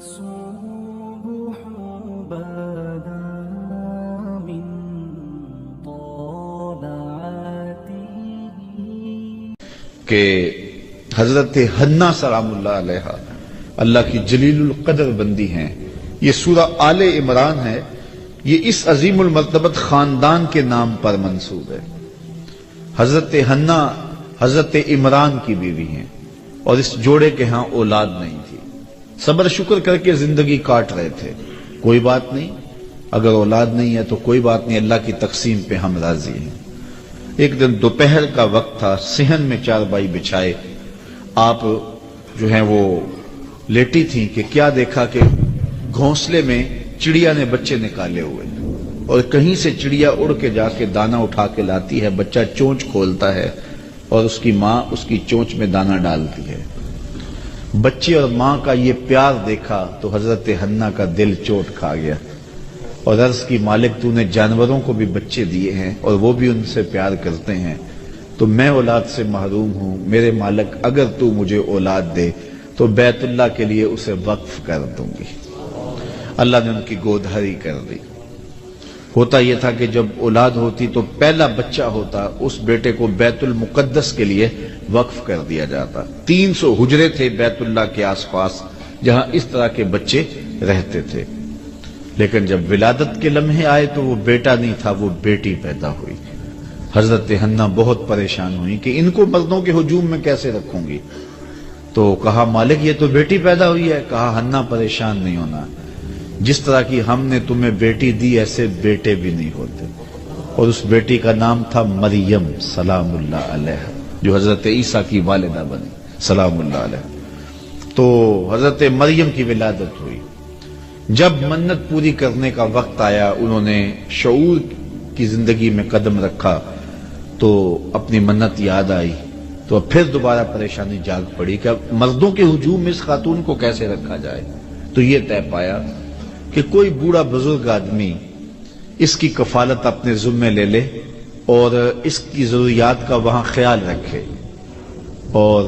الصبح بدا من طلعته کہ حضرت حنا سلام اللہ علیہ اللہ کی جلیل القدر بندی ہیں. یہ سورہ آل عمران ہے. یہ اس عظیم المرتبت خاندان کے نام پر منسوب ہے. حضرت حنا حضرت عمران کی بیوی ہیں اور اس جوڑے کے ہاں اولاد نہیں تھی. صبر شکر کر کے زندگی کاٹ رہے تھے. کوئی بات نہیں، اگر اولاد نہیں ہے تو کوئی بات نہیں، اللہ کی تقسیم پہ ہم راضی ہیں. ایک دن دوپہر کا وقت تھا. صحن میں چارپائی بچھائے آپ جو ہیں وہ لیٹی تھیں کہ کیا دیکھا کہ گھونسلے میں چڑیا نے بچے نکالے ہوئے اور کہیں سے چڑیا اڑ کے جا کے دانا اٹھا کے لاتی ہے. بچہ چونچ کھولتا ہے اور اس کی ماں اس کی چونچ میں دانا ڈالتی ہے. بچے اور ماں کا یہ پیار دیکھا تو حضرت حنا کا دل چوٹ کھا گیا اور عرض کی مالک تو نے جانوروں کو بھی بچے دیے ہیں اور وہ بھی ان سے پیار کرتے ہیں، تو میں اولاد سے محروم ہوں. میرے مالک اگر تو مجھے اولاد دے تو بیت اللہ کے لیے اسے وقف کر دوں گی. اللہ نے ان کی گود ہری کر دی. ہوتا یہ تھا کہ جب اولاد ہوتی تو پہلا بچہ ہوتا اس بیٹے کو بیت المقدس کے لیے وقف کر دیا جاتا. 300 حجرے تھے بیت اللہ کے آس پاس جہاں اس طرح کے بچے رہتے تھے. لیکن جب ولادت کے لمحے آئے تو وہ بیٹا نہیں تھا، وہ بیٹی پیدا ہوئی. حضرت حنا بہت پریشان ہوئی کہ ان کو مردوں کے ہجوم میں کیسے رکھوں گی. تو کہا مالک یہ تو بیٹی پیدا ہوئی ہے. کہا حنا پریشان نہیں ہونا، جس طرح کی ہم نے تمہیں بیٹی دی ایسے بیٹے بھی نہیں ہوتے. اور اس بیٹی کا نام تھا مریم سلام اللہ علیہ، جو حضرت عیسیٰ کی والدہ بنی سلام اللہ علیہ. تو حضرت مریم کی ولادت ہوئی. جب منت پوری کرنے کا وقت آیا، انہوں نے شعور کی زندگی میں قدم رکھا تو اپنی منت یاد آئی تو پھر دوبارہ پریشانی جاگ پڑی کہ اب مردوں کے ہجوم میں اس خاتون کو کیسے رکھا جائے. تو یہ طے پایا کہ کوئی بوڑھا بزرگ آدمی اس کی کفالت اپنے ذمے لے لے اور اس کی ضروریات کا وہاں خیال رکھے. اور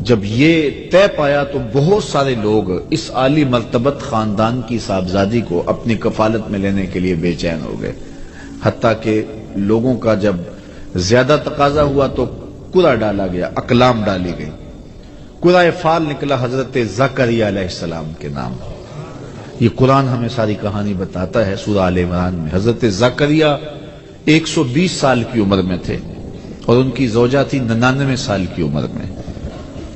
جب یہ طے پایا تو بہت سارے لوگ اس عالی مرتبت خاندان کی صاحبزادی کو اپنی کفالت میں لینے کے لیے بے چین ہو گئے. حتیٰ کہ لوگوں کا جب زیادہ تقاضا ہوا تو قرعہ ڈالا گیا، اقلام ڈالی گئی. قرعہ فال نکلا حضرت زکریا علیہ السلام کے نام. یہ قرآن ہمیں ساری کہانی بتاتا ہے. سورہ آل عمران میں حضرت زکریا 120 سال کی عمر میں تھے اور ان کی زوجہ تھی 99 سال کی عمر میں،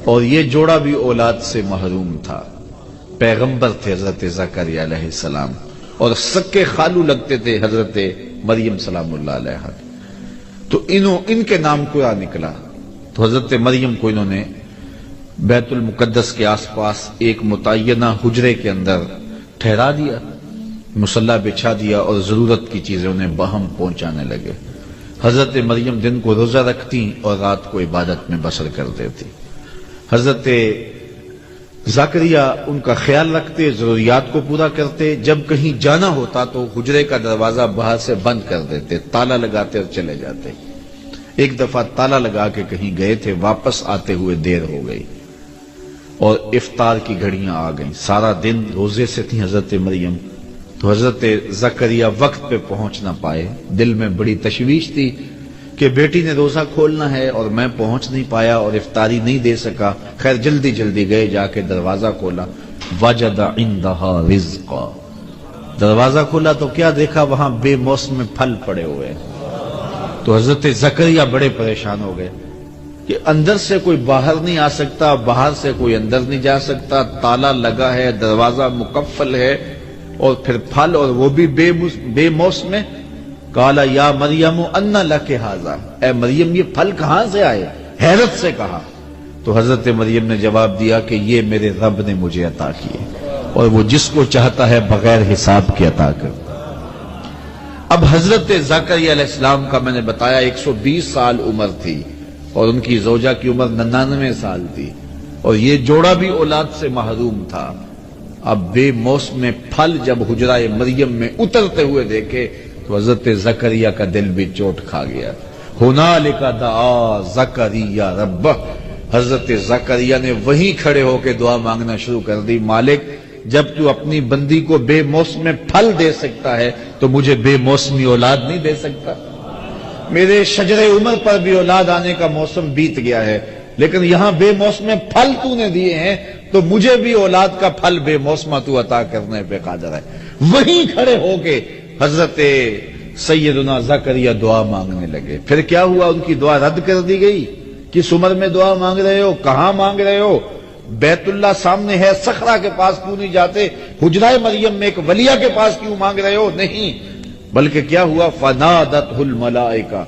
اور یہ جوڑا بھی اولاد سے محروم تھا. پیغمبر تھے حضرت زکریا علیہ السلام اور سکے خالو لگتے تھے حضرت مریم سلام اللہ علیہ. تو ان کے نام قرعہ نکلا تو حضرت مریم کو انہوں نے بیت المقدس کے آس پاس ایک متعینہ حجرے کے اندر ٹھہرا دیا، مصلی بچھا دیا اور ضرورت کی چیزیں انہیں باہم پہنچانے لگے. حضرت مریم دن کو روزہ رکھتی اور رات کو عبادت میں بسر کر دیتی. حضرت زکریا ان کا خیال رکھتے، ضروریات کو پورا کرتے. جب کہیں جانا ہوتا تو حجرے کا دروازہ باہر سے بند کر دیتے، تالا لگاتے اور چلے جاتے. ایک دفعہ تالا لگا کے کہیں گئے تھے، واپس آتے ہوئے دیر ہو گئی اور افطار کی گھڑیاں آ گئیں. سارا دن روزے سے تھی حضرت مریم، تو حضرت زکریا وقت پہ پہنچ نہ پائے. دل میں بڑی تشویش تھی کہ بیٹی نے روزہ کھولنا ہے اور میں پہنچ نہیں پایا اور افطاری نہیں دے سکا. خیر جلدی جلدی گئے، جا کے دروازہ کھولا، وجد عندها رزقا. دروازہ کھولا تو کیا دیکھا، وہاں بے موسم پھل پڑے ہوئے. تو حضرت زکریا بڑے پریشان ہو گئے کہ اندر سے کوئی باہر نہیں آ سکتا، باہر سے کوئی اندر نہیں جا سکتا، تالا لگا ہے، دروازہ مقفل ہے اور پھر پھل اور وہ بھی بے موسم. قال یا مریم ان لک ھذا، اے مریم یہ پھل کہاں سے آئے؟ حیرت سے کہا. تو حضرت مریم نے جواب دیا کہ یہ میرے رب نے مجھے عطا کیے اور وہ جس کو چاہتا ہے بغیر حساب کے عطا کرتا. اب حضرت زکریا علیہ السلام کا میں نے بتایا 120 سال عمر تھی اور ان کی زوجہ کی عمر 99 سال تھی اور یہ جوڑا بھی اولاد سے محروم تھا. اب بے موسم پھل جب حجرہ مریم میں اترتے ہوئے دیکھے تو حضرت زکریا کا دل بھی چوٹ کھا گیا. ہنالک دعا زکریا ربہ، حضرت زکریا نے وہیں کھڑے ہو کے دعا مانگنا شروع کر دی. مالک جب تو اپنی بندی کو بے موسم پھل دے سکتا ہے تو مجھے بے موسمی اولاد نہیں دے سکتا؟ میرے شجر عمر پر بھی اولاد آنے کا موسم بیت گیا ہے، لیکن یہاں بے موسم پھل تو نے دیے ہیں تو مجھے بھی اولاد کا پھل بے موسمہ تو عطا کرنے پہ قادر ہے۔ وہیں کھڑے ہو کے حضرت سیدنا زکریا دعا مانگنے لگے۔ پھر کیا ہوا؟ ان کی دعا رد کر دی گئی۔ کس عمر میں دعا مانگ رہے ہو؟ کہاں مانگ رہے ہو؟ بیت اللہ سامنے ہے، صخرہ کے پاس کیوں نہیں جاتے؟ حجرہ مریم میں ایک ولیہ کے پاس کیوں مانگ رہے ہو؟ نہیں، بلکہ کیا ہوا؟ فنادتہ الملائکہ،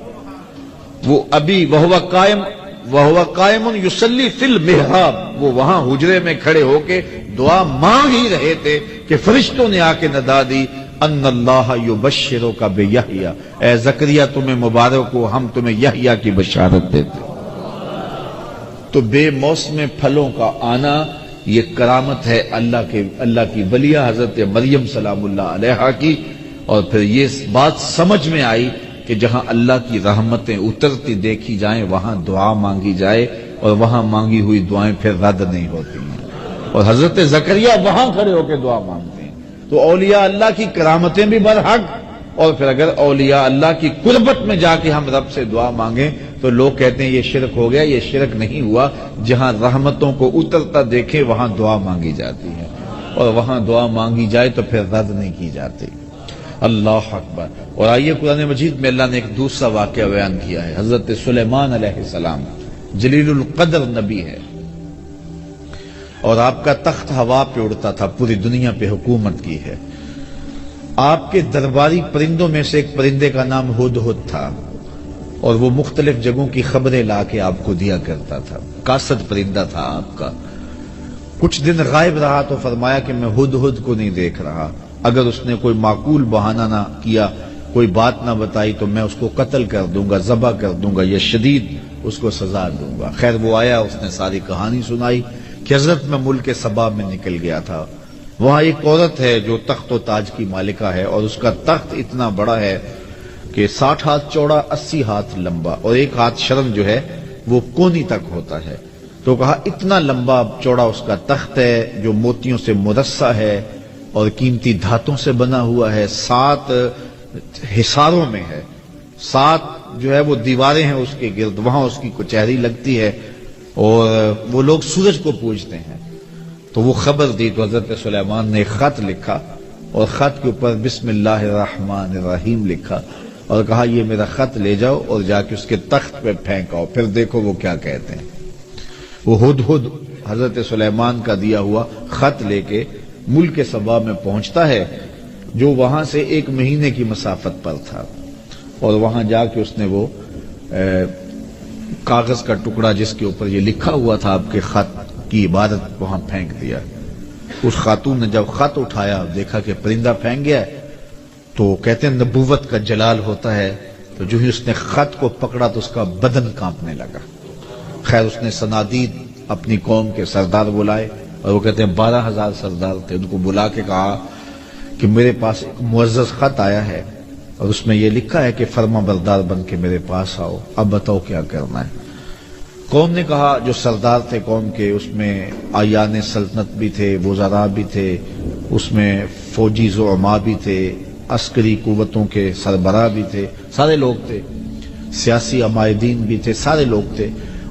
وہ ابھی وہو قائم یصلی فی المحراب، وہ وہاں حجرے میں کھڑے ہو کے دعا مانگ ہی رہے تھے کہ فرشتوں نے آ کے ندا دی، ان اللہ یبشرک بیحییٰ، اے زکریا تمہیں مبارک ہو، ہم تمہیں یحییٰ کی بشارت دیتے۔ تو بے موسم پھلوں کا آنا یہ کرامت ہے اللہ کی ولیہ حضرت مریم سلام اللہ علیہا کی۔ اور پھر یہ بات سمجھ میں آئی کہ جہاں اللہ کی رحمتیں اترتی دیکھی جائیں وہاں دعا مانگی جائے، اور وہاں مانگی ہوئی دعائیں پھر رد نہیں ہوتی ہیں، اور حضرت زکریا وہاں کھڑے ہو کے دعا مانگتے ہیں۔ تو اولیاء اللہ کی کرامتیں بھی برحق، اور پھر اگر اولیاء اللہ کی قربت میں جا کے ہم رب سے دعا مانگیں تو لوگ کہتے ہیں یہ شرک ہو گیا۔ یہ شرک نہیں ہوا، جہاں رحمتوں کو اترتا دیکھے وہاں دعا مانگی جاتی ہے، اور وہاں دعا مانگی جائے تو پھر رد نہیں کی جاتی۔ اللہ اکبر۔ اور آئیے قرآن مجید میں اللہ نے ایک دوسرا واقعہ بیان کیا ہے۔ حضرت سلیمان علیہ السلام جلیل القدر نبی ہے، اور آپ کا تخت ہوا پہ اڑتا تھا، پوری دنیا پہ حکومت کی ہے۔ آپ کے درباری پرندوں میں سے ایک پرندے کا نام ہدہد تھا، اور وہ مختلف جگہوں کی خبریں لا کے آپ کو دیا کرتا تھا۔ قاصد پرندہ تھا آپ کا۔ کچھ دن غائب رہا تو فرمایا کہ میں ہدہد کو نہیں دیکھ رہا، اگر اس نے کوئی معقول بہانہ نہ کیا، کوئی بات نہ بتائی تو میں اس کو قتل کر دوں گا، ذبح کر دوں گا، یا شدید اس کو سزا دوں گا۔ خیر وہ آیا، اس نے ساری کہانی سنائی کہ حضرت میں ملک سبا میں نکل گیا تھا، وہاں ایک عورت ہے جو تخت و تاج کی مالکہ ہے، اور اس کا تخت اتنا بڑا ہے کہ 60 ہاتھ چوڑا، 80 ہاتھ لمبا، اور 1 ہاتھ شرم جو ہے وہ کونی تک ہوتا ہے۔ تو کہا اتنا لمبا چوڑا اس کا تخت ہے جو موتیوں سے مرصع ہے اور قیمتی دھاتوں سے بنا ہوا ہے، 7 حصاروں میں ہے، 7 جو ہے وہ دیواریں ہیں اس کے گرد، وہاں اس کی کچہری لگتی ہے، اور وہ لوگ سورج کو پوجتے ہیں۔ تو وہ خبر دی تو حضرت سلیمان نے ایک خط لکھا، اور خط کے اوپر بسم اللہ الرحمن الرحیم لکھا، اور کہا یہ میرا خط لے جاؤ اور جا کے اس کے تخت پہ پھینکاؤ، پھر دیکھو وہ کیا کہتے ہیں۔ وہ ہدہد حضرت سلیمان کا دیا ہوا خط لے کے ملک سبا میں پہنچتا ہے، جو وہاں سے 1 مہینے کی مسافت پر تھا، اور وہاں جا کے اس نے وہ کاغذ کا ٹکڑا جس کے اوپر یہ لکھا ہوا تھا آپ کے خط کی عبارت وہاں پھینک دیا۔ اس خاتون نے جب خط اٹھایا دیکھا کہ پرندہ پھینک گیا، تو کہتے ہیں نبوت کا جلال ہوتا ہے، تو جو ہی اس نے خط کو پکڑا تو اس کا بدن کانپنے لگا۔ خیر اس نے صنادید اپنی قوم کے سردار بلائے، اور وہ کہتے ہیں 12,000 سردار تھے، ان کو بلا کے کہا کہ میرے پاس ایک معزز خط آیا ہے، اور اس میں یہ لکھا ہے کہ فرما بردار بن کے میرے پاس آؤ، اب بتاؤ کیا کرنا ہے۔ قوم نے کہا، جو سردار تھے قوم کے، اس میں آیان سلطنت بھی تھے، وزراء بھی تھے، اس میں فوجی زعماء بھی تھے، عسکری قوتوں کے سربراہ بھی تھے، سارے لوگ تھے، سیاسی عمائدین بھی تھے، سارے لوگ تھے۔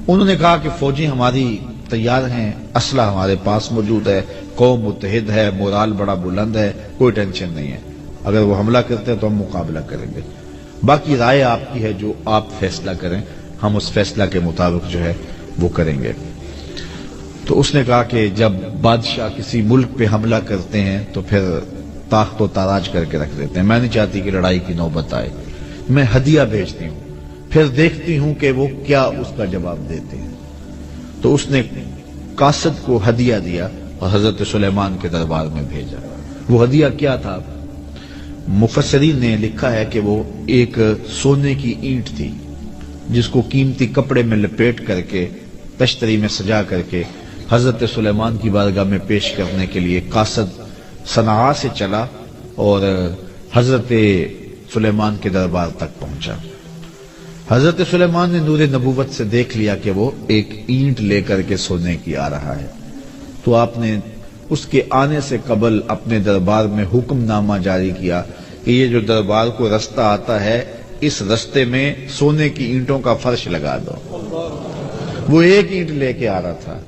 انہوں نے کہا کہ فوجی ہماری تیار ہیں، اسلحہ ہمارے پاس موجود ہے، قوم متحد ہے، مورال بڑا بلند ہے، کوئی ٹینشن نہیں ہے، اگر وہ حملہ کرتے ہیں تو ہم مقابلہ کریں گے، باقی رائے آپ کی ہے، جو آپ فیصلہ کریں ہم اس فیصلہ کے مطابق جو ہے وہ کریں گے۔ تو اس نے کہا کہ جب بادشاہ کسی ملک پہ حملہ کرتے ہیں تو پھر تاخت و تاراج کر کے رکھ دیتے ہیں، میں نہیں چاہتی کہ لڑائی کی نوبت آئے، میں ہدیہ بھیجتی ہوں، پھر دیکھتی ہوں کہ وہ کیا اس کا جواب دیتے ہیں۔ تو اس نے قاصد کو ہدیہ دیا اور حضرت سلیمان کے دربار میں بھیجا۔ وہ ہدیہ کیا تھا؟ مفسرین نے لکھا ہے کہ وہ ایک سونے کی اینٹ تھی، جس کو قیمتی کپڑے میں لپیٹ کر کے تشتری میں سجا کر کے حضرت سلیمان کی بارگاہ میں پیش کرنے کے لیے قاصد صنعاء سے چلا اور حضرت سلیمان کے دربار تک پہنچا۔ حضرت سلیمان نے نور نبوت سے دیکھ لیا کہ وہ ایک اینٹ لے کر کے سونے کی آ رہا ہے، تو آپ نے اس کے آنے سے قبل اپنے دربار میں حکم نامہ جاری کیا کہ یہ جو دربار کو رستہ آتا ہے اس رستے میں سونے کی اینٹوں کا فرش لگا دو. وہ ایک اینٹ لے کے آ رہا تھا,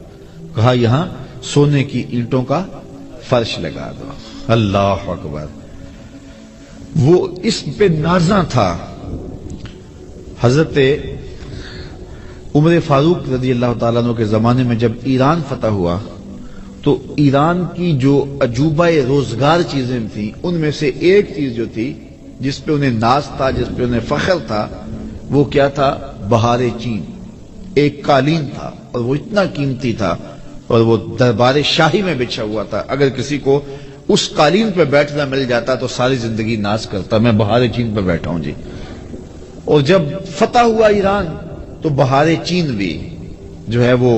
کہا یہاں سونے کی اینٹوں کا فرش لگا دو. اللہ اکبر. وہ اس پہ نازاں تھا. حضرت عمر فاروق رضی اللہ تعالیٰ عنہ کے زمانے میں جب ایران فتح ہوا تو ایران کی جو عجوبہ روزگار چیزیں تھیں ان میں سے ایک چیز جو تھی جس پہ انہیں ناز تھا, جس پہ انہیں فخر تھا, وہ کیا تھا؟ بہار چین. ایک قالین تھا اور وہ اتنا قیمتی تھا اور وہ دربار شاہی میں بچھا ہوا تھا. اگر کسی کو اس قالین پہ بیٹھنا مل جاتا تو ساری زندگی ناز کرتا, میں بہار چین پہ بیٹھا ہوں جی. اور جب فتح ہوا ایران تو بہار چین بھی جو ہے وہ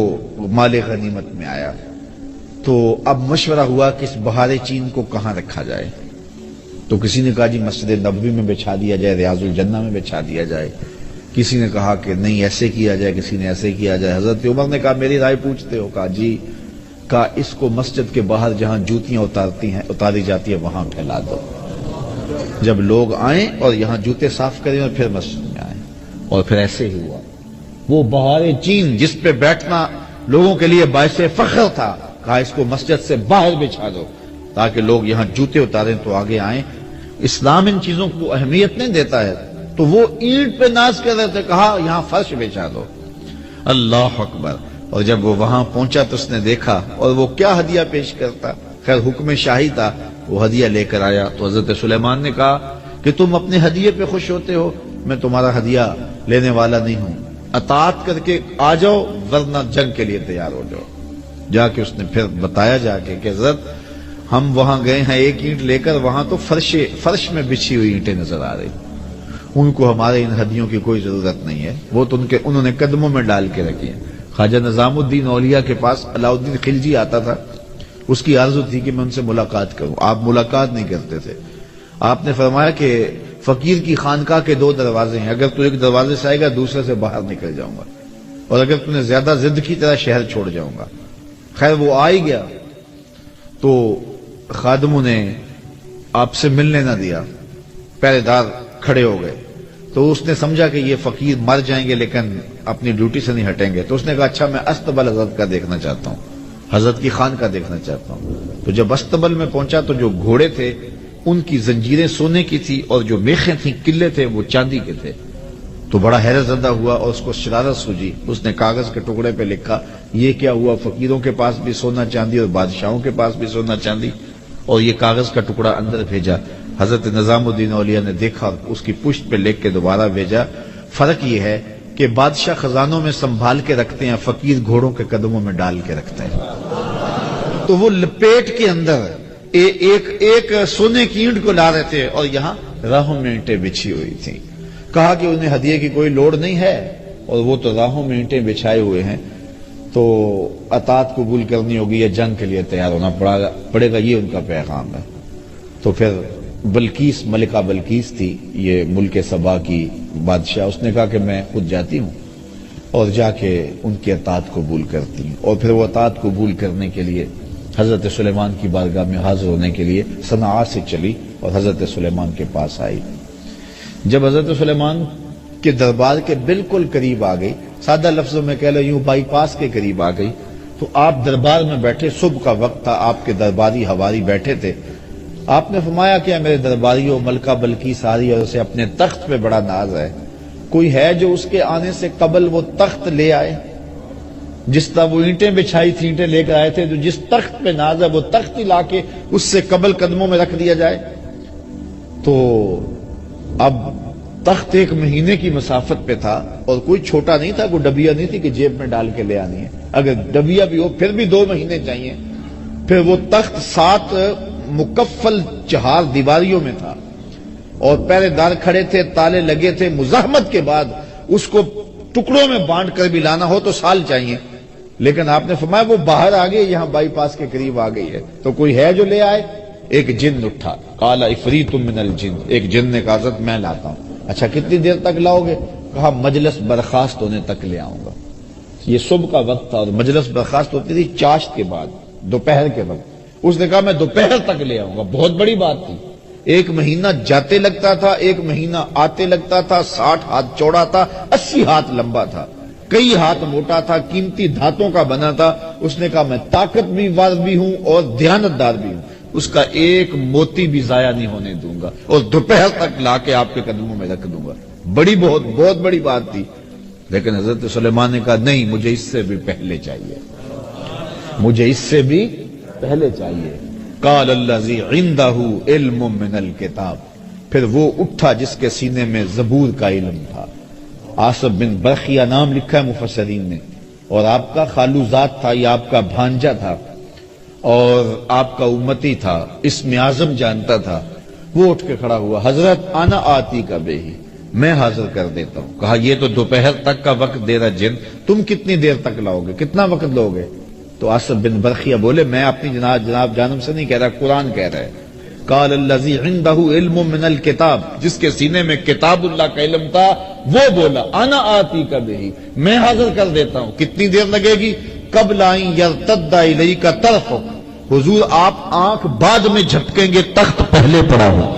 مال غنیمت میں آیا. تو اب مشورہ ہوا کہ اس بہار چین کو کہاں رکھا جائے. تو کسی نے کہا جی مسجد نبوی میں بچھا دیا جائے, ریاض الجنہ میں بچھا دیا جائے. کسی نے کہا کہ نہیں ایسے کیا جائے, کسی نے ایسے کیا جائے. حضرت عمر نے کہا میری رائے پوچھتے ہو؟ کہا جی. کہا اس کو مسجد کے باہر جہاں جوتیاں اتاری جاتی ہیں وہاں پھیلا دو. جب لوگ آئیں اور یہاں جوتے صاف کریں اور پھر مسجد میں آئیں. اور پھر ایسے ہی ہوا. وہ بہار چین جس پہ بیٹھنا لوگوں کے لیے باعث فخر تھا, کہا اس کو مسجد سے باہر بچھا دو تاکہ لوگ یہاں جوتے اتاریں تو آگے آئیں. اسلام ان چیزوں کو اہمیت نہیں دیتا ہے. تو وہ اینٹ پہ ناز کر رہے تھے, کہا یہاں فرش بچھا دو. اللہ اکبر. اور جب وہ وہاں پہنچا تو اس نے دیکھا, اور وہ کیا ہدیہ پیش کرتا, خیر حکم شاہی تھا, وہ ہدیہ لے کر آیا. تو حضرت سلیمان نے کہا کہ تم اپنے ہدیے پہ خوش ہوتے ہو, میں تمہارا ہدیہ لینے والا نہیں ہوں. اطاعت کر کے آ جاؤ ورنہ جنگ کے لیے تیار ہو جاؤ. جا کے اس نے پھر بتایا جا کے کہ حضرت ہم وہاں گئے ہیں ایک اینٹ لے کر, وہاں تو فرش میں بچھی ہوئی اینٹیں نظر آ رہی, ان کو ہمارے ان ہدیوں کی کوئی ضرورت نہیں ہے, وہ تو انہوں نے قدموں میں ڈال کے رکھی ہیں. خواجہ نظام الدین اولیاء کے پاس علاء الدین خلجی آتا تھا, اس کی آرزو تھی کہ میں ان سے ملاقات کروں. آپ ملاقات نہیں کرتے تھے. آپ نے فرمایا کہ فقیر کی خانقاہ کے 2 دروازے ہیں, اگر تو ایک دروازے سے آئے گا دوسرے سے باہر نکل جاؤں گا, اور اگر تم نے زیادہ ضد کی طرح شہر چھوڑ جاؤں گا. خیر وہ آ ہی گیا تو خادموں نے آپ سے ملنے نہ دیا, پہرے دار کھڑے ہو گئے. تو اس نے سمجھا کہ یہ فقیر مر جائیں گے لیکن اپنی ڈیوٹی سے نہیں ہٹیں گے. تو اس نے کہا اچھا میں استبل حضرت کا دیکھنا چاہتا ہوں, حضرت کی خان کا دیکھنا چاہتا ہوں. تو جب استبل میں پہنچا تو جو گھوڑے تھے ان کی زنجیریں سونے کی تھی اور جو میخیں تھیں قلعے تھے وہ چاندی کے تھے. تو بڑا حیرت زدہ ہوا اور اس کو شرارت سوجی. اس نے کاغذ کے ٹکڑے پہ لکھا یہ کیا ہوا, فقیروں کے پاس بھی سونا چاندی اور بادشاہوں کے پاس بھی سونا چاندی. اور یہ کاغذ کا ٹکڑا اندر بھیجا. حضرت نظام الدین اولیاء نے دیکھا, اس کی پشت پہ لکھ کے دوبارہ بھیجا. فرق یہ ہے کہ بادشاہ خزانوں میں سنبھال کے رکھتے ہیں, فقیر گھوڑوں کے قدموں میں ڈال کے رکھتے ہیں. تو وہ لپیٹ کے اندر ایک سونے کی اینٹ کو لا رہے تھے اور یہاں راہوں میں اینٹیں بچھی ہوئی تھیں. کہا کہ انہیں ہدیے کی کوئی لوڑ نہیں ہے اور وہ تو راہوں میں اینٹیں بچھائے ہوئے ہیں, تو اطاعت قبول کرنی ہوگی یا جنگ کے لیے تیار ہونا پڑے گا, یہ ان کا پیغام ہے. تو پھر بلقیس, ملکہ بلقیس تھی یہ ملک سبا کی بادشاہ, اس نے کہا کہ میں خود جاتی ہوں اور جا کے ان کی اطاعت قبول کرتی ہوں. اور پھر وہ اطاعت قبول کرنے کے لیے حضرت سلیمان کی بارگاہ میں حاضر ہونے کے لیے صنعاء سے چلی اور حضرت سلیمان کے پاس آئی. جب حضرت سلیمان کے دربار کے بالکل قریب آ گئی, سادہ لفظوں میں کہہ لو یوں بائی پاس کے قریب آ گئی, تو آپ دربار میں بیٹھے, صبح کا وقت تھا, آپ کے درباری ہواری بیٹھے تھے. آپ نے فرمایا کہ میرے درباریوں, ملکہ بلقیس آ رہی ہے اور اسے اپنے تخت پہ بڑا ناز ہے, کوئی ہے جو اس کے آنے سے قبل وہ تخت لے آئے؟ جس طرح وہ اینٹیں بچھائی تھی, اینٹیں لے کر آئے تھے, تو جس تخت پہ ناز ہے وہ تخت ہی لا کے اس سے قبل قدموں میں رکھ دیا جائے. تو اب تخت 1 مہینے کی مسافت پہ تھا اور کوئی چھوٹا نہیں تھا, کوئی ڈبیا نہیں تھی کہ جیب میں ڈال کے لے آنی ہے. اگر ڈبیا بھی ہو پھر بھی 2 مہینے چاہیے. پھر وہ تخت 7 مکفل 4 دیواریوں میں تھا اور پہرے دار کھڑے تھے, تالے لگے تھے. مزاحمت کے بعد اس کو ٹکڑوں میں بانٹ کر بھی لانا ہو تو سال چاہیے. لیکن آپ نے فرمایا وہ باہر آ گئی, یہاں بائی پاس کے قریب آ گئی ہے, تو کوئی ہے جو لے آئے؟ ایک جن اٹھا, قال عفریت من الجن, ایک جن نے کہا حضرت میں لاتا ہوں. اچھا کتنی دیر تک لاؤ گے؟ کہا مجلس برخاست ہونے تک لے آؤں گا. یہ صبح کا وقت تھا اور مجلس برخاست ہوتی تھی چاشت کے بعد, دوپہر کے وقت. اس نے کہا میں دوپہر تک لے آؤں گا. بہت بڑی بات تھی. 1 مہینہ جاتے لگتا تھا، 1 مہینہ آتے لگتا تھا. 60 ہاتھ چوڑا تھا، 80 ہاتھ لمبا تھا، کئی ہاتھ موٹا تھا، قیمتی دھاتوں کا بنا تھا. اس نے کہا میں طاقت بھی وار بھی ہوں اور دیانتدار بھی ہوں، اس کا ایک موتی بھی ضائع نہیں ہونے دوں گا، اور دوپہر تک لا کے آپ کے قدموں میں رکھ دوں گا. بہت بڑی بات تھی. لیکن حضرت سلیمان نے کہا نہیں، مجھے اس سے بھی پہلے چاہیے، مجھے اس سے بھی پہلے چاہیے. قال الذی عندہ علم من الکتاب. پھر وہ اٹھا جس کے سینے میں زبور کا علم تھا. آصف بن برخیہ نام لکھا ہے مفسرین نے، اور آپ کا خالوزاد تھا، یہ آپ کا بھانجا تھا اور آپ کا امتی تھا، اسم اعظم جانتا تھا. وہ اٹھ کے کھڑا ہوا، حضرت انا آتی کا بے ہی، میں حاضر کر دیتا ہوں. کہا یہ تو دوپہر تک کا وقت دے رہا جن، تم کتنی دیر تک لاؤ گے، کتنا وقت لو گے؟ تو آصف بن برخیہ بولے میں اپنی جناب جانب سے نہیں کہہ رہا، قرآن کہہ رہا ہے. قال الذی عندہ علم من الکتاب، جس کے سینے میں کتاب اللہ کا علم تھا وہ بولا انا آتی کا بہی، میں حاضر کر دیتا ہوں. کتنی دیر لگے گی؟ قبل ان یرتد الیک طرفک، حضور آپ آنکھ بعد میں جھپکیں گے، تخت پہلے پڑا ہوا.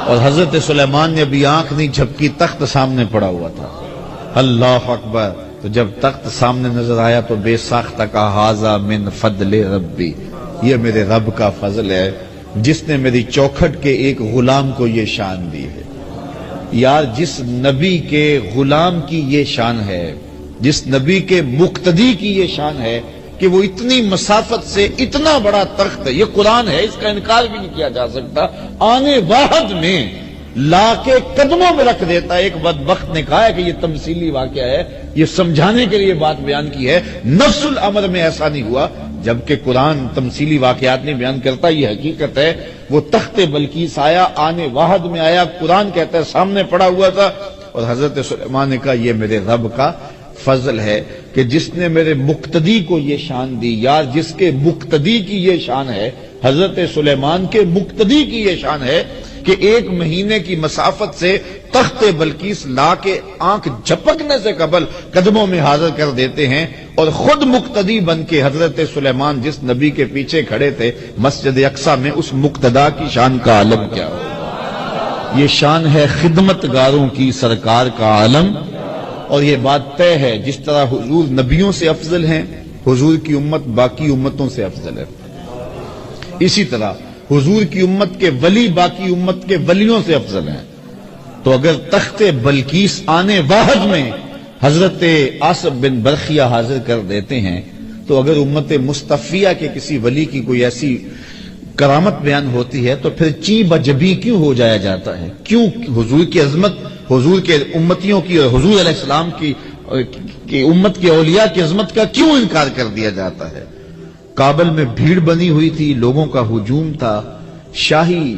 اور حضرت سلیمان نے ابھی آنکھ نہیں جھپکی، تخت سامنے پڑا ہوا تھا. اللہ اکبر. تو جب تخت سامنے نظر آیا تو بے ساختہ کہا ھذا من فضل ربی، یہ میرے رب کا فضل ہے جس نے میری چوکھٹ کے ایک غلام کو یہ شان دی ہے. یار جس نبی کے غلام کی یہ شان ہے، جس نبی کے مقتدی کی یہ شان ہے کہ وہ اتنی مسافت سے اتنا بڑا تخت ہے، یہ قرآن ہے، اس کا انکار بھی نہیں کیا جا سکتا، آنے واحد میں لا کے قدموں میں رکھ دیتا ہے. ایک بدبخت نے کہا ہے کہ یہ تمثیلی واقعہ ہے، یہ سمجھانے کے لیے بات بیان کی ہے. نفس الامر میں ایسا نہیں ہوا، جبکہ قرآن تمثیلی واقعات نہیں بیان کرتا، یہ حقیقت ہے. وہ تخت بلقیس آیا، آنے واحد میں آیا، قرآن کہتا ہے سامنے پڑا ہوا تھا. اور حضرت سلیمان نے کہا یہ میرے رب کا فضل ہے کہ جس نے میرے مقتدی کو یہ شان دی. یار جس کے مقتدی کی یہ شان ہے، حضرت سلیمان کے مقتدی کی یہ شان ہے کہ 1 مہینے کی مسافت سے تخت بلقیس لا کے آنکھ جھپکنے سے قبل قدموں میں حاضر کر دیتے ہیں. اور خود مقتدی بن کے حضرت سلیمان جس نبی کے پیچھے کھڑے تھے مسجد اقصی میں، اس مقتدا کی شان کا عالم کیا ہو. یہ شان ہے خدمت گاروں کی سرکار کا عالم. اور یہ بات طے ہے جس طرح حضور نبیوں سے افضل ہیں، حضور کی امت باقی امتوں سے افضل ہے. اسی طرح حضور کی امت کے ولی باقی امت کے ولیوں سے افضل ہیں. تو اگر تخت بلقیس آنے واحد میں حضرت آصف بن برخیہ حاضر کر دیتے ہیں، تو اگر امت مصطفیہ کے کسی ولی کی کوئی ایسی کرامت بیان ہوتی ہے تو پھر چی بجبی کیوں ہو جایا جاتا ہے؟ کیوں حضور کی عظمت، حضور کے امتیوں کی اور حضور علیہ السلام کی امت کے اولیاء کی عظمت کا کیوں انکار کر دیا جاتا ہے؟ کابل میں بھیڑ بنی ہوئی تھی، لوگوں کا ہجوم تھا. شاہی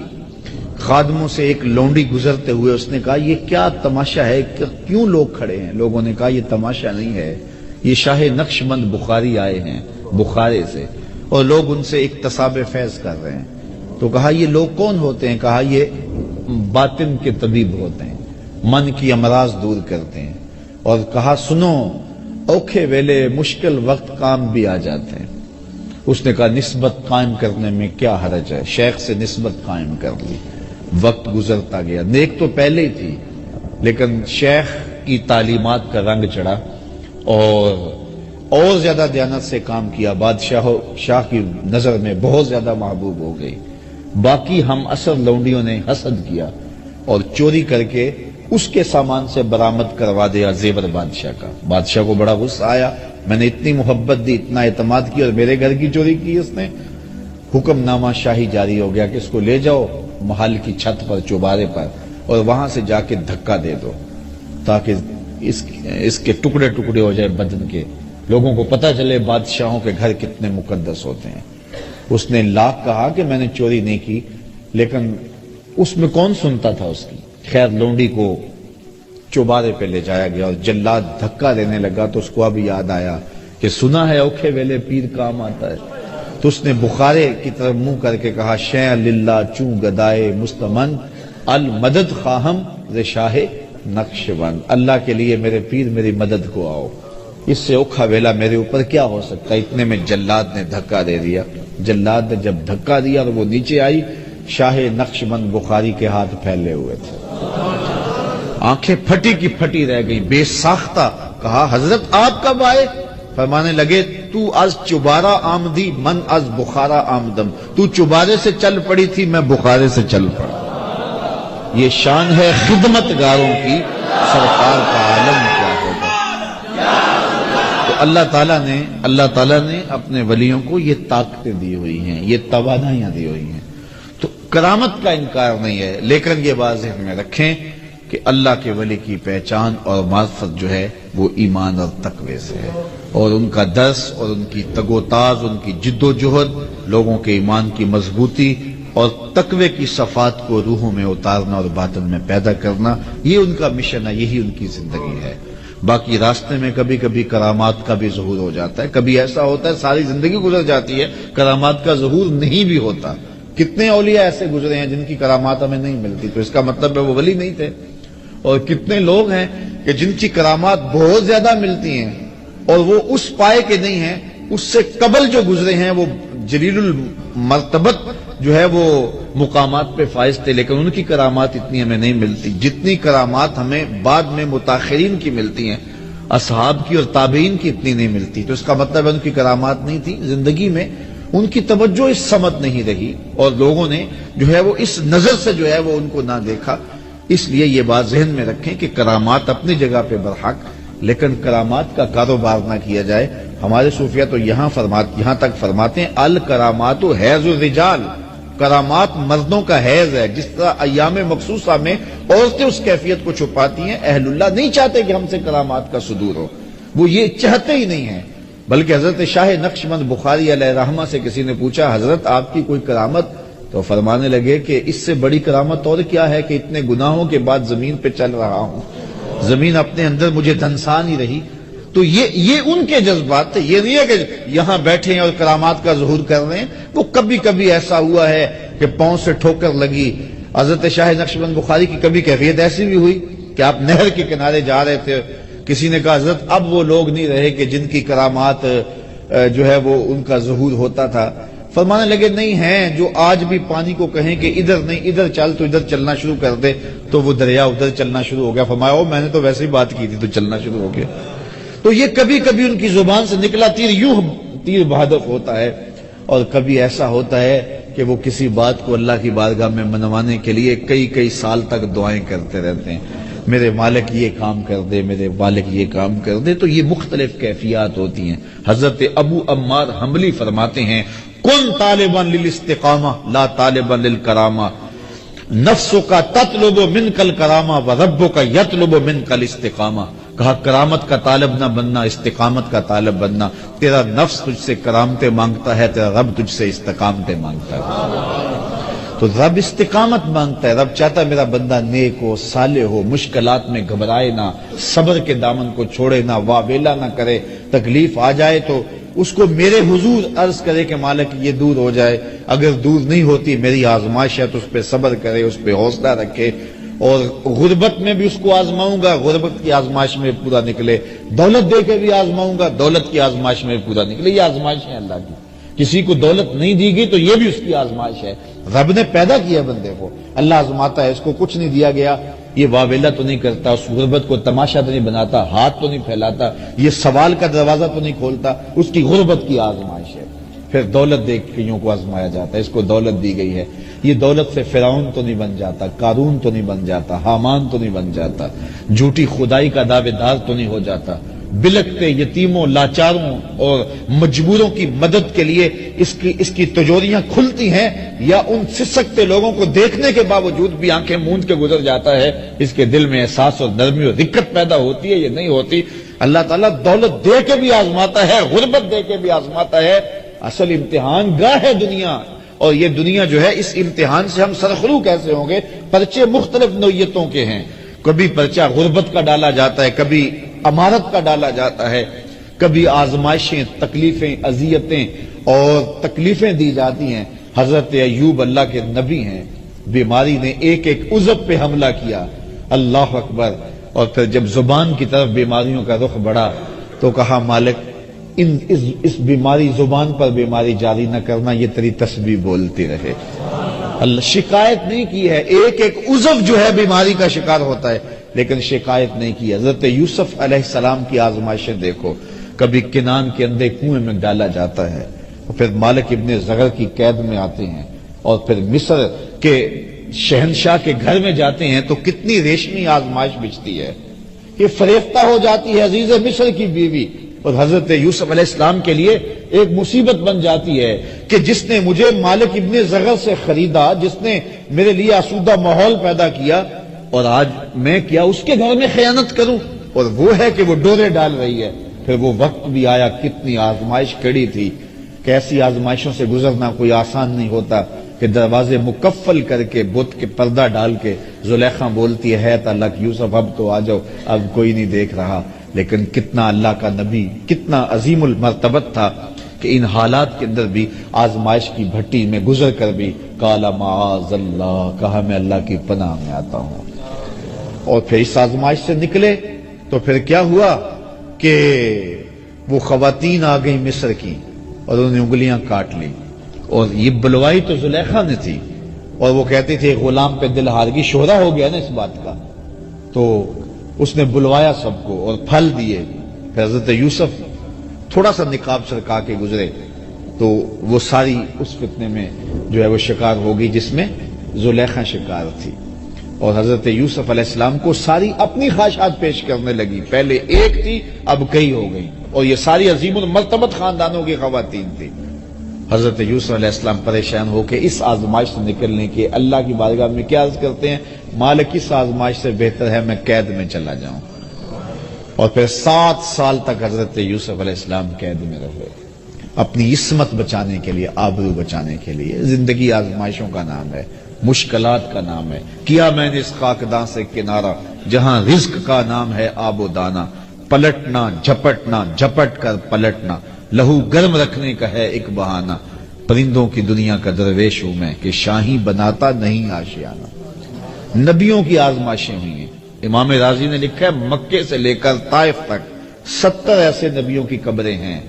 خادموں سے ایک لونڈی گزرتے ہوئے اس نے کہا یہ کیا تماشا ہے، کیوں لوگ کھڑے ہیں؟ لوگوں نے کہا یہ تماشا نہیں ہے، یہ شاہ نقشبند بخاری آئے ہیں بخارے سے، اور لوگ ان سے اکتساب فیض کر رہے ہیں. تو کہا یہ لوگ کون ہوتے ہیں؟ کہا یہ باطن کے طبیب ہوتے ہیں، من کی امراض دور کرتے ہیں. اور کہا سنو، اوکھے ویلے مشکل وقت کام بھی آ جاتے ہیں. اس نے کہا نسبت قائم کرنے میں کیا حرج ہے؟ شیخ سے نسبت قائم کر لی. وقت گزرتا گیا، نیک تو پہلے ہی تھی لیکن شیخ کی تعلیمات کا رنگ چڑھا اور زیادہ دیانت سے کام کیا. شاہ کی نظر میں بہت زیادہ محبوب ہو گئی. باقی ہم اثر لونڈیوں نے حسد کیا اور چوری کر کے اس کے سامان سے برآمد کروا دیا زیور بادشاہ کا. بادشاہ کو بڑا غصہ آیا، میں نے اتنی محبت دی، اتنا اعتماد کیا اور میرے گھر کی چوری کی اس نے. حکم نامہ شاہی جاری ہو گیا کہ اس کو لے جاؤ محل کی چھت پر، چوبارے پر، اور وہاں سے جا کے دھکا دے دو تاکہ اس کے ٹکڑے ٹکڑے ہو جائے بدن کے، لوگوں کو پتہ چلے بادشاہوں کے گھر کتنے مقدس ہوتے ہیں. اس نے لاکھ کہا کہ میں نے چوری نہیں کی، لیکن اس میں کون سنتا تھا اس کی. خیر لونڈی کو چوبارے پہ لے جایا گیا اور جلاد دھکا دینے لگا تو اس کو اب یاد آیا کہ سنا ہے اوکھے ویلے پیر کام آتا ہے. تو اس نے بخارے کی طرف منہ کر کے کہا شیع للہ چوں گدائے مستمن المدد خواہم ز شاہ نقشبند، اللہ کے لیے میرے پیر میری مدد کو آؤ. اس سے اوکھا ویلا میرے اوپر کیا ہو سکتا ہے؟ اتنے میں جلاد نے دھکا دے دیا. جلاد نے جب دھکا دیا اور وہ نیچے آئی، شاہ نقشبند بخاری کے ہاتھ پھیلے ہوئے تھے، آنکھیں پھٹی کی پھٹی رہ گئی، بے ساختہ. کہا حضرت آپ کب آئے؟ فرمانے لگے تو از چبارہ آمدی من از بخارا آمدم. تو چبارے سے چل پڑی تھی، میں بخارے سے چل پڑا. یہ شان ہے خدمت گاروں کی، سرکار کا عالم کیا ہوگا. تو اللہ تعالیٰ نے اپنے ولیوں کو یہ طاقتیں دی ہوئی ہیں، یہ توانائیاں دی ہوئی ہیں. تو کرامت کا انکار نہیں ہے، لیکن یہ بات ذہن میں رکھیں کہ اللہ کے ولی کی پہچان اور معرفت جو ہے وہ ایمان اور تقوی سے ہے، اور ان کا درس اور ان کی تگ و تاز، ان کی جد و جہد لوگوں کے ایمان کی مضبوطی اور تقوی کی صفات کو روحوں میں اتارنا اور باطن میں پیدا کرنا، یہ ان کا مشن ہے، یہی ان کی زندگی ہے. باقی راستے میں کبھی کبھی کرامات کا بھی ظہور ہو جاتا ہے، کبھی ایسا ہوتا ہے ساری زندگی گزر جاتی ہے کرامات کا ظہور نہیں بھی ہوتا. کتنے اولیاء ایسے گزرے ہیں جن کی کرامات ہمیں نہیں ملتی، تو اس کا مطلب ہے وہ ولی نہیں تھے. اور کتنے لوگ ہیں کہ جن کی کرامات بہت زیادہ ملتی ہیں اور وہ اس پائے کے نہیں ہیں، اس سے قبل جو گزرے ہیں وہ جلیل المرتبت جو ہے وہ مقامات پہ فائز تھے، لیکن ان کی کرامات اتنی ہمیں نہیں ملتی جتنی کرامات ہمیں بعد میں متاخرین کی ملتی ہیں. اصحاب کی اور تابعین کی اتنی نہیں ملتی. تو اس کا مطلب ہے ان کی کرامات نہیں تھی، زندگی میں ان کی توجہ اس سمت نہیں رہی اور لوگوں نے جو ہے وہ اس نظر سے جو ہے وہ ان کو نہ دیکھا. اس لیے یہ بات ذہن میں رکھیں کہ کرامات اپنی جگہ پہ برحق، لیکن کرامات کا کاروبار نہ کیا جائے. ہمارے صوفیہ تو یہاں تک فرماتے ہیں الکرامات حیض الرجال، کرامات مردوں کا حیض ہے. جس طرح ایام مخصوصہ میں عورتیں اس کیفیت کو چھپاتی ہیں، اہل اللہ نہیں چاہتے کہ ہم سے کرامات کا صدور ہو، وہ یہ چاہتے ہی نہیں ہیں. بلکہ حضرت شاہ نقشبند بخاری علیہ رحمہ سے کسی نے پوچھا حضرت آپ کی کوئی کرامت؟ تو فرمانے لگے کہ اس سے بڑی کرامت اور کیا ہے کہ اتنے گناہوں کے بعد زمین پہ چل رہا ہوں، زمین اپنے اندر مجھے دھنسا نہیں رہی. تو یہ ان کے جذبات تھے. یہ نہیں ہے کہ یہاں بیٹھے ہیں اور کرامات کا ظہور کر رہے ہیں. وہ کبھی کبھی ایسا ہوا ہے کہ پاؤں سے ٹھوکر لگی. حضرت شاہ نقشبند بخاری کی کبھی کیفیت ایسی بھی ہوئی کہ آپ نہر کے کنارے جا رہے تھے، کسی نے کہا حضرت اب وہ لوگ نہیں رہے کہ جن کی کرامات جو ہے وہ ان کا ظہور ہوتا تھا. فرمانے لگے نہیں ہیں جو آج بھی پانی کو کہیں کہ ادھر نہیں ادھر چل تو ادھر چلنا شروع کر دے تو وہ دریا ادھر چلنا شروع ہو گیا. فرمایا میں نے تو ویسے ہی بات کی تھی تو چلنا شروع ہو گیا. تو یہ کبھی کبھی ان کی زبان سے نکلا تیر یوں تیر بہادر ہوتا ہے، اور کبھی ایسا ہوتا ہے کہ وہ کسی بات کو اللہ کی بارگاہ میں منوانے کے لیے کئی سال تک دعائیں کرتے رہتے ہیں، میرے مالک یہ کام کر دے، میرے مالک یہ کام کر دے. تو یہ مختلف کیفیات ہوتی ہیں. حضرت ابو عمار حنبلی فرماتے ہیں کن طالبا للاستقامہ لا طالبا للکرامہ، نفسوں کا تطلب منک الکرامہ و ربک کا یطلب منک الاستقامہ. کہا کرامت کا طالب نہ بننا، استقامت کا طالب بننا. تیرا نفس تجھ سے کرامتیں مانگتا ہے، تیرا رب تجھ سے استقامتیں مانگتا ہے. تو رب استقامت مانگتا ہے، رب چاہتا ہے میرا بندہ نیک ہو، صالح ہو، مشکلات میں گھبرائے نہ، صبر کے دامن کو چھوڑے نہ، واویلا نہ کرے. تکلیف آ جائے تو اس کو میرے حضور عرض کرے کہ مالک یہ دور ہو جائے، اگر دور نہیں ہوتی میری آزمائش ہے تو اس پہ صبر کرے، اس پہ حوصلہ رکھے. اور غربت میں بھی اس کو آزماؤں گا، غربت کی آزمائش میں پورا نکلے. دولت دے کے بھی آزماؤں گا، دولت کی آزمائش میں پورا نکلے. یہ آزمائش ہے اللہ کی. کسی کو دولت نہیں دی گئی تو یہ بھی اس کی آزمائش ہے. رب نے پیدا کیا بندے کو، اللہ آزماتا ہے. اس کو کچھ نہیں دیا گیا، یہ واویلا تو نہیں کرتا، اس غربت کو تماشا تو نہیں بناتا، ہاتھ تو نہیں پھیلاتا، یہ سوال کا دروازہ تو نہیں کھولتا. اس کی غربت کی آزمائش ہے. پھر دولت دے کے کئیوں کو آزمایا جاتا ہے. اس کو دولت دی گئی ہے، یہ دولت سے فرعون تو نہیں بن جاتا، قارون تو نہیں بن جاتا، حامان تو نہیں بن جاتا، جھوٹی خدائی کا دعوے دار تو نہیں ہو جاتا. بلکتے یتیموں، لاچاروں اور مجبوروں کی مدد کے لیے اس کی تجوریاں کھلتی ہیں، یا ان سسکتے لوگوں کو دیکھنے کے باوجود بھی آنکھیں موند کے گزر جاتا ہے. اس کے دل میں احساس اور نرمی اور دقت پیدا ہوتی ہے، یہ نہیں ہوتی. اللہ تعالیٰ دولت دے کے بھی آزماتا ہے، غربت دے کے بھی آزماتا ہے. اصل امتحان گاہ ہے دنیا، اور یہ دنیا جو ہے اس امتحان سے ہم سرخرو کیسے ہوں گے. پرچے مختلف نوعیتوں کے ہیں. کبھی پرچہ غربت کا ڈالا جاتا ہے، کبھی امارت کا ڈالا جاتا ہے، کبھی آزمائشیں، تکلیفیں، اذیتیں اور تکلیفیں دی جاتی ہیں. حضرت ایوب اللہ کے نبی ہیں، بیماری نے ایک عضو پہ حملہ کیا، اللہ اکبر. اور پھر جب زبان کی طرف بیماریوں کا رخ بڑھا تو کہا مالک اس بیماری زبان پر بیماری جاری نہ کرنا، یہ تیری تسبیح بولتی رہے۔ اللہ شکایت نہیں کی ہے، ایک ایک عضو جو ہے بیماری کا شکار ہوتا ہے، لیکن شکایت نہیں کی۔ حضرت یوسف علیہ السلام کی آزمائشیں دیکھو، کبھی کنان کے اندھے کنویں میں ڈالا جاتا ہے، اور پھر مالک ابن زغر کی قید میں آتے ہیں، اور پھر مصر کے شہنشاہ کے گھر میں جاتے ہیں تو کتنی ریشمی آزمائش بچتی ہے کہ فریفتہ ہو جاتی ہے عزیز مصر کی بیوی، اور حضرت یوسف علیہ السلام کے لیے ایک مصیبت بن جاتی ہے کہ جس نے مجھے مالک ابن زغر سے خریدا، جس نے میرے لیے آسودہ ماحول پیدا کیا، اور آج میں کیا اس کے گھر میں خیانت کروں، اور وہ ہے کہ وہ ڈورے ڈال رہی ہے۔ پھر وہ وقت بھی آیا، کتنی آزمائش کڑی تھی کہ ایسی آزمائشوں سے گزرنا کوئی آسان نہیں ہوتا کہ دروازے مکفل کر کے بت کے پردہ ڈال کے زلیخا بولتی ہے تعالیٰ کہ یوسف اب تو آ جاؤ، اب کوئی نہیں دیکھ رہا۔ لیکن کتنا اللہ کا نبی، کتنا عظیم المرتبت تھا کہ ان حالات کے اندر بھی آزمائش کی بھٹی میں گزر کر بھی قال معاذ اللہ، کہا میں اللہ کی پناہ میں آتا ہوں۔ اور پھر اس آزمائش سے نکلے تو پھر کیا ہوا کہ وہ خواتین آ گئی مصر کی اور انہوں نے انگلیاں کاٹ لی، اور یہ بلوائی تو زلیخا نے تھی، اور وہ کہتی تھی غلام پہ دل ہار گئی، شہرا ہو گیا نا اس بات کا، تو اس نے بلوایا سب کو اور پھل دیے۔ پھر حضرت یوسف تھوڑا سا نقاب سرکا کے گزرے تو وہ ساری اس فتنے میں جو ہے وہ شکار ہو گئی جس میں زلیخا شکار تھی، اور حضرت یوسف علیہ السلام کو ساری اپنی خواہشات پیش کرنے لگی، پہلے ایک تھی اب کئی ہو گئی، اور یہ ساری عظیم المرتبت خاندانوں کی خواتین تھی۔ حضرت یوسف علیہ السلام پریشان ہو کے اس آزمائش سے نکلنے کے اللہ کی بارگاہ میں کیا عرض کرتے ہیں، مالک اس آزمائش سے بہتر ہے میں قید میں چلا جاؤں۔ اور پھر 7 سال تک حضرت یوسف علیہ السلام قید میں رہے، اپنی عصمت بچانے کے لیے، آبرو بچانے کے لیے۔ زندگی آزمائشوں کا نام ہے، مشکلات کا نام ہے۔ کیا میں نے اس خاکداں سے کنارہ جہاں رزق کا نام ہے آب و دانا، پلٹنا جھپٹنا جھپٹ کر پلٹنا، لہو گرم رکھنے کا ہے ایک بہانہ، پرندوں کی دنیا کا درویش ہوں میں کہ شاہی بناتا نہیں آشیانہ۔ نبیوں کی آزمائشیں ہوئی ہیں، امام رازی نے لکھا ہے مکے سے لے کر طائف تک 70 ایسے نبیوں کی قبریں ہیں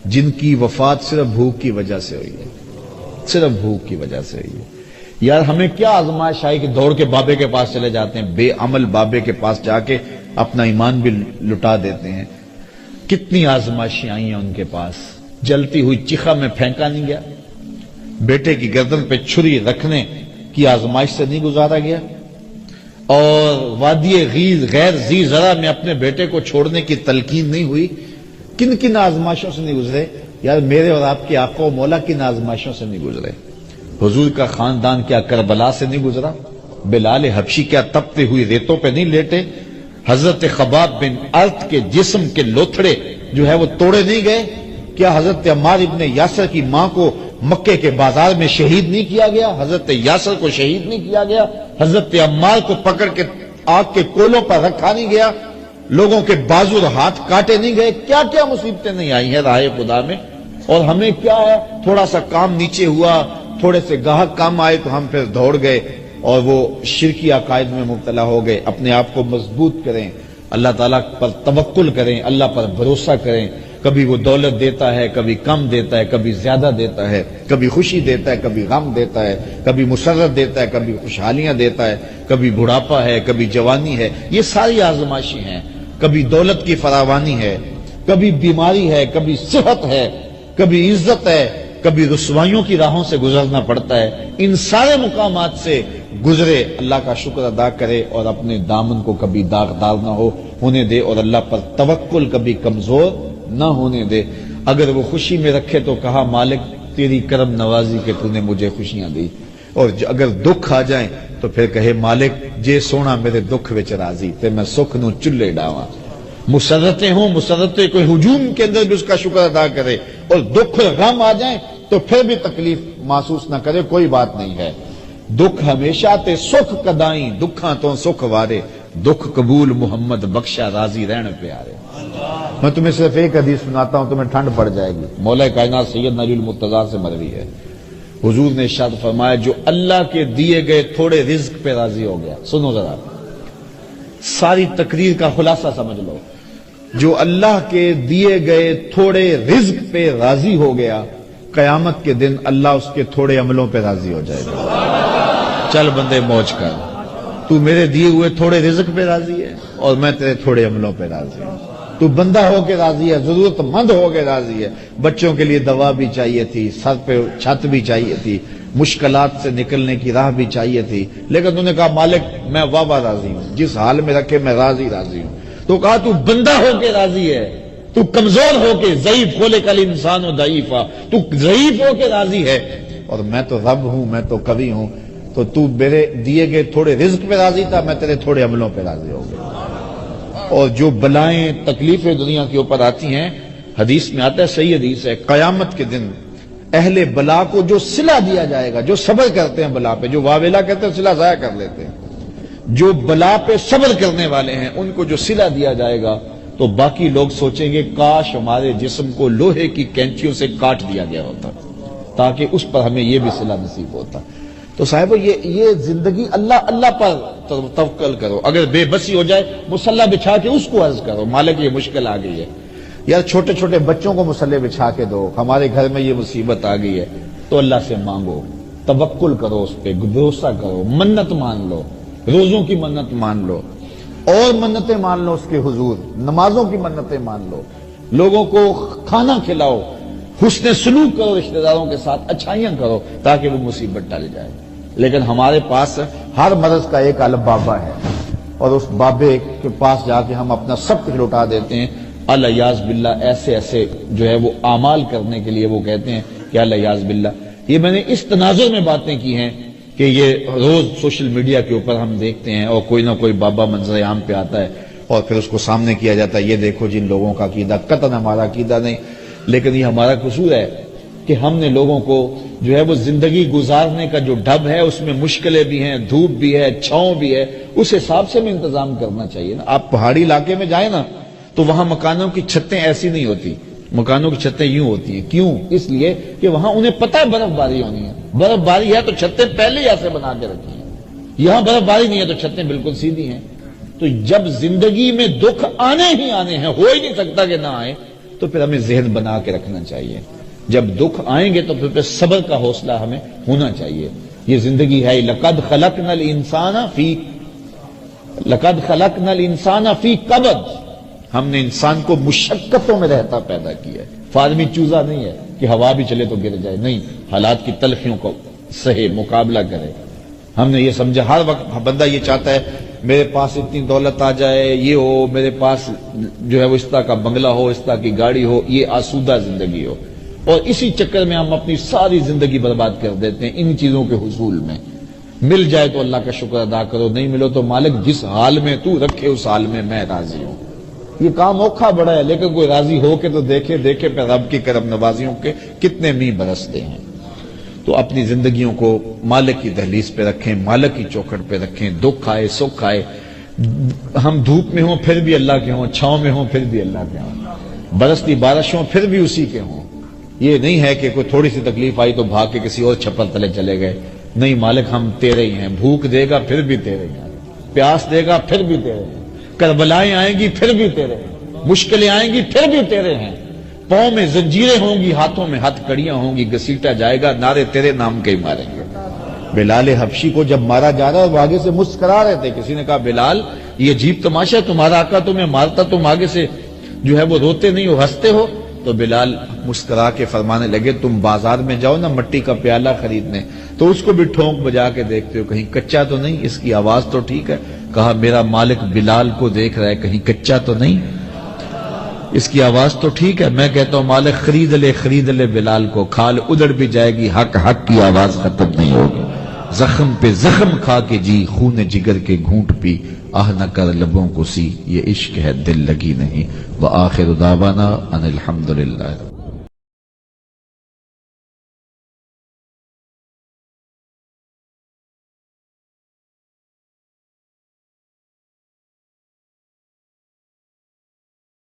جن کی وفات صرف بھوک کی وجہ سے ہوئی ہے، صرف بھوک کی وجہ سے ہوئی ہے۔ یار ہمیں کیا آزمائش آئی کہ دوڑ کے بابے کے پاس چلے جاتے ہیں، بے عمل بابے کے پاس جا کے اپنا ایمان بھی لٹا دیتے ہیں۔ کتنی آزمائشیں آئی ہیں ان کے پاس، جلتی ہوئی چیخا میں پھینکا نہیں گیا، بیٹے کی گردن پہ چھری رکھنے کی آزمائش سے نہیں گزارا گیا، اور وادی غیر ذی زرع میں اپنے بیٹے کو چھوڑنے کی تلقین نہیں ہوئی۔ کن کن آزمائشوں سے نہیں گزرے یار، میرے اور آپ کے آقا و مولا کن آزمائشوں سے نہیں گزرے؟ حضور کا خاندان کیا کربلا سے نہیں گزرا؟ بلال حبشی کیا تپتے ہوئی ریتوں پہ نہیں لیٹے؟ حضرت خباب بن ارت کے جسم کے لوتھڑے جو ہے وہ توڑے نہیں گئے؟ کیا حضرت عمار ابن یاسر کی ماں کو مکے کے بازار میں شہید نہیں کیا گیا؟ حضرت یاسر کو شہید نہیں کیا گیا؟ حضرت عمار کو پکڑ کے آگ کے کولوں پر رکھا نہیں گیا؟ لوگوں کے بازو اور ہاتھ کاٹے نہیں گئے؟ کیا کیا مصیبتیں نہیں آئی ہیں راہ خدا میں؟ اور ہمیں کیا ہے، تھوڑا سا کام نیچے ہوا، تھوڑے سے گاہک کام آئے تو ہم پھر دوڑ گئے اور وہ شرکی عقائد میں مبتلا ہو گئے۔ اپنے آپ کو مضبوط کریں، اللہ تعالیٰ پر توکل کریں، اللہ پر بھروسہ کریں۔ کبھی وہ دولت دیتا ہے، کبھی کم دیتا ہے، کبھی زیادہ دیتا ہے، کبھی خوشی دیتا ہے، کبھی غم دیتا ہے، کبھی مسرت دیتا ہے، کبھی خوشحالیاں دیتا ہے، کبھی بڑھاپا ہے، کبھی جوانی ہے، یہ ساری آزمائشیں ہیں۔ کبھی دولت کی فراوانی ہے، کبھی بیماری ہے، کبھی صحت ہے، کبھی عزت ہے، کبھی رسوائیوں کی راہوں سے گزرنا پڑتا ہے۔ ان سارے مقامات سے گزرے، اللہ کا شکر ادا کرے اور اپنے دامن کو کبھی داغدار نہ ہونے دے، اور اللہ پر توکل کبھی کمزور نہ ہونے دے۔ اگر وہ خوشی میں رکھے تو کہا مالک تیری کرم نوازی کہ تو نے مجھے خوشیاں دی، اور اگر دکھ آ جائیں تو پھر کہے مالک جے سونا میرے دکھ وچ راضی تے میں سکھ نو چلے ڈاواں۔ مسرتیں ہوں، مسرتیں کوئی ہجوم کے اندر بھی اس کا شکر ادا کرے، اور دکھ غم آ جائیں تو پھر بھی تکلیف محسوس نہ کرے، کوئی بات نہیں ہے۔ دکھ ہمیشہ تے سکھ کدائیں، دکھاں تو سکھ وارے، دکھ قبول محمد بخشا راضی رہن پیارے۔ میں تمہیں صرف ایک حدیث سناتا ہوں، تمہیں ٹھنڈ پڑ جائے گی، مولا کائنات سیدنا علی المرتضیٰ سے مروی ہے۔ حضور نے ارشاد فرمایا جو اللہ کے دیے گئے تھوڑے رزق پہ راضی ہو گیا، سنو ذرا، ساری تقریر کا خلاصہ سمجھ لو، جو اللہ کے دیے گئے تھوڑے رزق پہ راضی ہو گیا، قیامت کے دن اللہ اس کے تھوڑے عملوں پہ راضی ہو جائے گا۔ چل بندے موج کر، تو میرے دیے ہوئے تھوڑے رزق پہ راضی ہے اور میں تیرے تھوڑے عملوں پہ راضی ہوں۔ تو بندہ ہو کے راضی ہے، ضرورت مند ہو کے راضی ہے۔ بچوں کے لیے دوا بھی چاہیے تھی، سر پہ چھت بھی چاہیے تھی، مشکلات سے نکلنے کی راہ بھی چاہیے تھی، لیکن انہوں نے کہا مالک میں واہ راضی ہوں، جس حال میں رکھے میں راضی ہوں۔ تو کہا تو بندہ ہو کے راضی ہے، تو کمزور ہو کے، ضعیف خلق الانسان ضعیفا، تو ضعیف ہو کے راضی ہے، اور میں تو رب ہوں، میں تو کبھی ہوں، تو میرے دیے گئے تھوڑے رزق پہ راضی تھا، میں تیرے تھوڑے عملوں پہ راضی ہو گیا۔ اور جو بلائیں تکلیفیں دنیا کے اوپر آتی ہیں، حدیث میں آتا ہے، صحیح حدیث ہے، قیامت کے دن اہل بلا کو جو صلہ دیا جائے گا، جو صبر کرتے ہیں بلا پہ، جو واویلا کہتے ہیں صلہ ضائع کر لیتے ہیں، جو بلا پہ صبر کرنے والے ہیں ان کو جو صلہ دیا جائے گا، تو باقی لوگ سوچیں گے کاش ہمارے جسم کو لوہے کی کینچیوں سے کاٹ دیا گیا ہوتا تاکہ اس پر ہمیں یہ بھی صلہ نصیب ہوتا۔ تو صاحب یہ زندگی اللہ پر توکل کرو، اگر بے بسی ہو جائے مصلی بچھا کے اس کو عرض کرو مالک یہ مشکل آ گئی ہے، یار چھوٹے چھوٹے بچوں کو مصلی بچھا کے دو، ہمارے گھر میں یہ مصیبت آ گئی ہے، تو اللہ سے مانگو، توکل کرو، اس پہ بھروسہ کرو، منت مان لو، روزوں کی منت مان لو، اور منتیں مان لو اس کے حضور، نمازوں کی منتیں مان لو، لوگوں کو کھانا کھلاؤ، حسن سلوک کرو، رشتہ داروں کے ساتھ اچھائیاں کرو تاکہ وہ مصیبت ٹل جائے۔ لیکن ہمارے پاس ہر مرض کا ایک الگ بابا ہے، اور اس بابے کے پاس جا کے ہم اپنا سب کچھ لوٹا دیتے ہیں۔ الیاذ باللہ ایسے جو ہے وہ اعمال کرنے کے لیے وہ کہتے ہیں کہ الیاذ باللہ۔ یہ میں نے اس تناظر میں باتیں کی ہیں کہ یہ روز سوشل میڈیا کے اوپر ہم دیکھتے ہیں، اور کوئی نہ کوئی بابا منظر عام پہ آتا ہے اور پھر اس کو سامنے کیا جاتا ہے، یہ دیکھو جن لوگوں کا عقیدہ، قطعاً ہمارا عقیدہ نہیں، لیکن یہ ہمارا قصور ہے کہ ہم نے لوگوں کو جو ہے وہ زندگی گزارنے کا جو ڈھب ہے اس میں مشکلیں بھی ہیں، دھوپ بھی ہے، چھاؤں بھی ہے، اس حساب سے ہمیں انتظام کرنا چاہیے نا۔ آپ پہاڑی علاقے میں جائیں نا تو وہاں مکانوں کی چھتیں ایسی نہیں ہوتی، مکانوں کی چھتیں یوں ہوتی ہیں۔ کیوں؟ اس لیے کہ وہاں انہیں پتہ ہے برف باری ہونی ہے، برف باری ہے تو چھتیں پہلے ہی ایسے بنا کے رکھی ہیں، یہاں برف باری نہیں ہے تو چھتیں بالکل سیدھی ہیں۔ تو جب زندگی میں دکھ آنے ہی آنے ہیں، ہو ہی نہیں سکتا کہ نہ آئے، تو پھر ہمیں ذہن بنا کے رکھنا چاہیے، جب دکھ آئیں گے تو پھر صبر کا حوصلہ ہمیں ہونا چاہیے۔ یہ زندگی ہے، لقد خلقنا الانسان فی کبد، ہم نے انسان کو مشقتوں میں رہتا پیدا کیا ہے، فارمی چوزا نہیں ہے کہ ہوا بھی چلے تو گر جائے، نہیں، حالات کی تلخیوں کو سہے، مقابلہ کرے۔ ہم نے یہ سمجھا، ہر وقت بندہ یہ چاہتا ہے میرے پاس اتنی دولت آ جائے، یہ ہو، میرے پاس جو ہے وہ اس طرح کا بنگلہ ہو، اس طرح کی گاڑی ہو، یہ آسودہ زندگی ہو، اور اسی چکر میں ہم اپنی ساری زندگی برباد کر دیتے ہیں ان چیزوں کے حصول میں۔ مل جائے تو اللہ کا شکر ادا کرو، نہیں ملو تو مالک جس حال میں تو رکھے اس حال میں میں راضی ہوں۔ یہ کام اوکھا بڑا ہے، لیکن کوئی راضی ہو کے تو دیکھے پہ رب کی کرم نوازیوں کے کتنے میہ برستے ہیں۔ تو اپنی زندگیوں کو مالک کی دہلیز پہ رکھیں، مالک کی چوکھٹ پہ رکھیں، دکھ آئے سکھ آئے، ہم دھوپ میں ہوں پھر بھی اللہ کے ہوں، چھاؤں میں ہوں پھر بھی اللہ کے ہوں، برستی بارش ہوں پھر بھی اسی کے ہوں۔ یہ نہیں ہے کہ کوئی تھوڑی سی تکلیف آئی تو بھاگ کے کسی اور چھپر تلے چلے گئے، نہیں، مالک ہم تیرے ہی ہیں، بھوک دے گا پھر بھی تیرے ہیں، پیاس دے گا پھر بھی تیرے ہیں، کربلائیں آئیں گی پھر بھی تیرے ہیں، مشکلیں آئیں گی پھر بھی تیرے ہیں، پاؤں میں زنجیریں ہوں گی، ہاتھوں میں ہتھ کڑیاں ہوں گی، گھسیٹا جائے گا، نعرے تیرے نام کے ہی ماریں گے۔ بلال حبشی کو جب مارا جا رہا ہے وہ آگے سے مسکرا رہے تھے، کسی نے کہا بلال یہ عجیب تماشا ہے، تمہارا آقا تمہیں مارتا تم آگے سے جو ہے وہ روتے نہیں ہو، ہنستے ہو؟ تو بلال مسکرا کے فرمانے لگے تم بازار میں جاؤ نا مٹی کا پیالہ خریدنے، تو اس کو بھی ٹھونک بجا کے دیکھتے ہو کہیں کچا تو نہیں، اس کی آواز تو ٹھیک ہے؟ کہا میرا مالک بلال کو دیکھ رہا ہے کہیں کچا تو نہیں، اس کی آواز تو ٹھیک ہے؟ میں کہتا ہوں مالک خرید لے بلال کو، کھال ادڑ بھی جائے گی، حق کی آواز ختم نہیں ہوگی، زخم پہ زخم کھا کے جی، خون جگر کے گھونٹ پی، آہ نہ کر لبوں کو سی، یہ عشق ہے دل لگی نہیں۔ وآخر دعوانا ان الحمدللہ۔